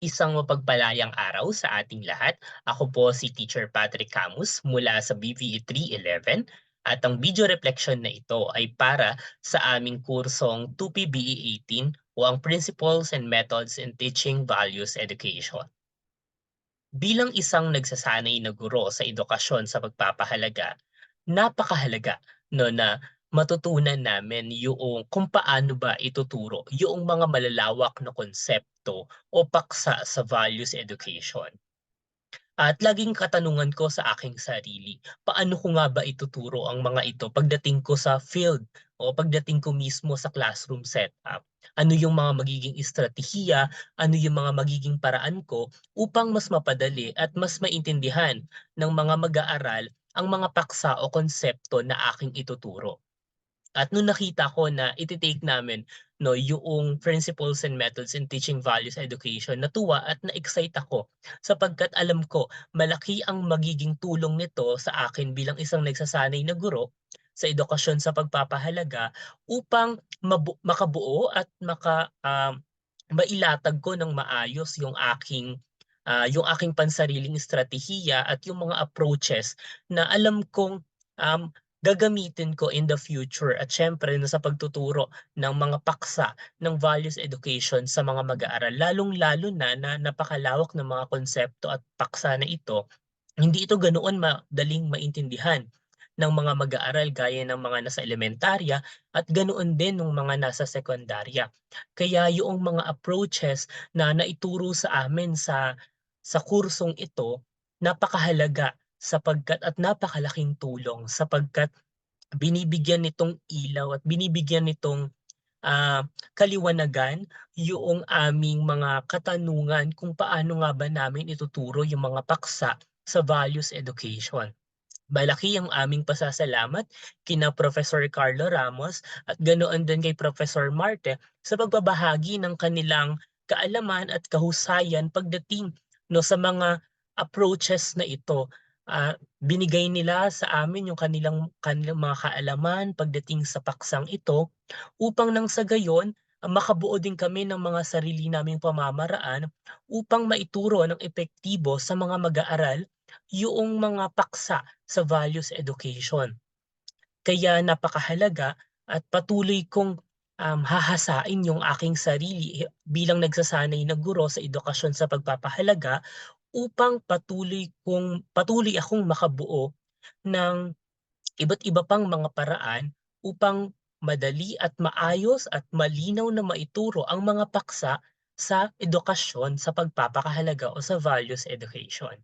Isang mapagpalayang araw sa ating lahat. Ako po si Teacher Patrick Camus mula sa BVE 311 at ang video reflection na ito ay para sa aming kursong 2PBE 18 o ang Principles and Methods in Teaching Values Education. Bilang isang nagsasanay na guro sa edukasyon sa pagpapahalaga, napakahalaga no na matutunan namin yung kung paano ba ituturo yung mga malalawak na konsepto o paksa sa values education. At laging katanungan ko sa aking sarili, paano ko nga ba ituturo ang mga ito pagdating ko sa field o pagdating ko mismo sa classroom setup? Ano yung mga magiging estratehiya, ano yung mga magiging paraan ko upang mas mapadali at mas maintindihan ng mga mag-aaral ang mga paksa o konsepto na aking ituturo. At nung nakita ko na iti-take namin 'no, yung Principles and Methods in Teaching Values Education, natuwa at na-excite ako sapagkat alam ko malaki ang magiging tulong nito sa akin bilang isang nagsasanay na guro sa edukasyon sa pagpapahalaga upang makabuo at mailatag ko ng maayos yung aking pansariling estratehiya at yung mga approaches na alam kong um, gagamitin ko in the future at siyempre na sa pagtuturo ng mga paksa ng values education sa mga mag-aaral, lalong-lalo na napakalawak ng mga konsepto at paksa na ito, hindi ito ganoon madaling maintindihan ng mga mag-aaral gaya ng mga nasa elementarya at ganoon din ng mga nasa sekondarya. Kaya yung mga approaches na naituro sa amin sa kursong ito, napakahalaga sapagkat at napakalaking tulong sapagkat binibigyan nitong ilaw at binibigyan nitong kaliwanagan yung aming mga katanungan kung paano nga ba namin ituturo yung mga paksa sa values education. Malaki ang aming pasasalamat kina Professor Carlo Ramos at ganoon din kay Professor Marte sa pagbabahagi ng kanilang kaalaman at kahusayan pagdating no sa mga approaches na ito. Binigay nila sa amin yung kanilang mga kaalaman pagdating sa paksang ito upang nang sa gayon makabuo din kami ng mga sarili naming pamamaraan upang maituro ng epektibo sa mga mag-aaral yung mga paksa sa values education. Kaya napakahalaga at patuloy kong hahasain yung aking sarili bilang nagsasanay na guro sa edukasyon sa pagpapahalaga upang patuloy akong makabuo ng iba't iba pang mga paraan upang madali at maayos at malinaw na maituro ang mga paksa sa edukasyon sa pagpapakahalaga o sa values education.